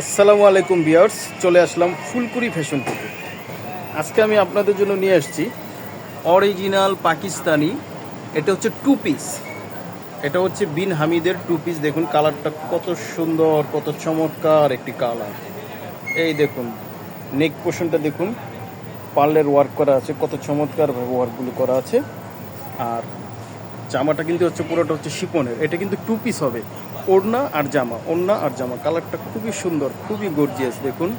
আসসালামু আলাইকুম ভিউয়ার্স, চলে আসলাম ফুলকুরি ফ্যাশন থেকে। আজকে আমি আপনাদের জন্য নিয়ে আসছি অরিজিনাল পাকিস্তানি। এটা হচ্ছে টু পিস। এটা হচ্ছে বিন হামিদের টু পিস। দেখুন কালারটা কত সুন্দর, কত চমৎকার একটি কালার। এই দেখুন নেক পোর্শনটা দেখুন, পার্লের ওয়ার্ক করা আছে, কত চমৎকারভাবে ওয়ার্কগুলো করা আছে। আর জামাটা কিন্তু হচ্ছে পুরোটা হচ্ছে শিপনের। এটা কিন্তু টু পিস হবে, ওড়না আর জামা, ওড়না আর জামা। কালারটা খুবই সুন্দর, খুবই গর্জিয়াস। দেখুন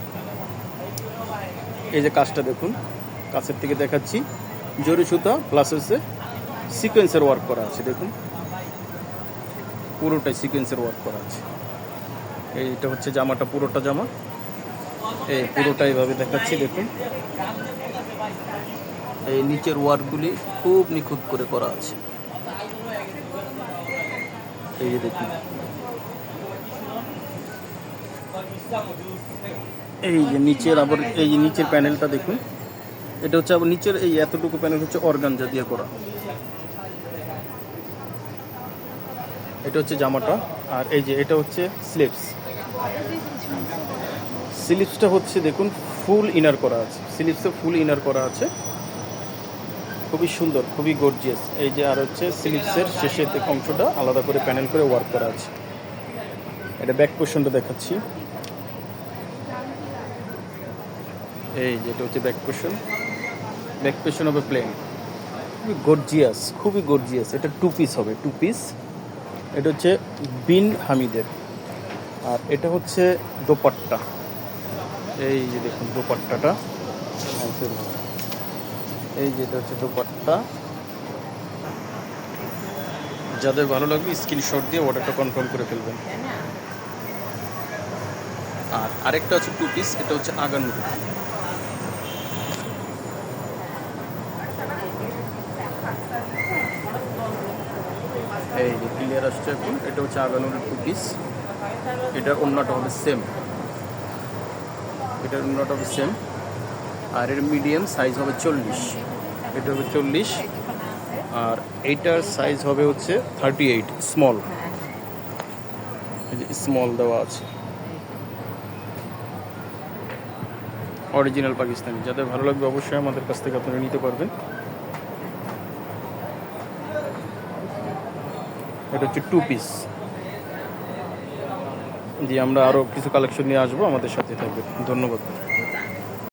এই যে কাজটা দেখুন, কাছের থেকে দেখাচ্ছি। জরি সুতা প্লাস হচ্ছে সিকোয়েন্সের ওয়ার্ক করা আছে। দেখুন পুরোটাই সিকোয়েন্সের ওয়ার্ক করা আছে। এইটা হচ্ছে জামাটা, পুরোটা জামা। এই পুরোটা এইভাবে দেখাচ্ছি। দেখুন এই নিচের ওয়ার্কগুলি খুব নিখুঁত করে করা আছে। এই যে দেখুন, এই যে নিচের আবার এই যে নিচের প্যানেলটা দেখুন। এটা হচ্ছে আবার নিচের এই এতটুকু প্যানেল হচ্ছে অর্গানজা দিয়ে করা। এটা হচ্ছে জামাটা। আর এই যে এটা হচ্ছে স্লিভস। স্লিভসটা হচ্ছে দেখুন ফুল ইনার করা আছে। স্লিভসে ফুল ইনার করা আছে, খুবই সুন্দর, খুবই গর্জিয়াস। এই যে আর হচ্ছে স্লিভসের শেষের দিকে অংশটা আলাদা করে প্যানেল করে ওয়ার্ক করা আছে। এটা ব্যাক পোর্শনটা দেখাচ্ছি। এই যেটা হচ্ছে ব্যাক পোর্শন। ব্যাক পোর্শন হবে প্লেন, খুবই গর্জিয়াস, খুবই গর্জিয়াস। এটা টু পিস হবে, টু পিস। এটা হচ্ছে বিন হামিদের। আর এটা হচ্ছে দোপাট্টা। এই যে দেখুন দোপাট্টাটা, এই যে এটা হচ্ছে দোপাট্টা। যাদের ভালো লাগবে স্ক্রিনশট দিয়ে অর্ডারটা কনফার্ম করে ফেলবেন। আর আরেকটা হচ্ছে টু পিস, এটা হচ্ছে আগানুর। এই যে ক্লিয়ার আসছে এখন। এটা হচ্ছে আগানুরের টু পিস। এটার অন্যটা হবে সেম, এটার অন্যটা হবে সেম। আর এর মিডিয়াম সাইজ হবে 40, এটা হবে 40। আর এইটার সাইজ হবে হচ্ছে 38 স্মল। এই যে স্মল দেওয়া আছে। অরিজিনাল পাকিস্তানি। যাদের ভালো লাগবে অবশ্যই আমাদের কাছ থেকে আপনারা নিতে পারবেন। এটা হচ্ছে টু পিস। জি, আমরা আরও কিছু কালেকশন নিয়ে আসবো, আমাদের সাথে থাকবে। ধন্যবাদ।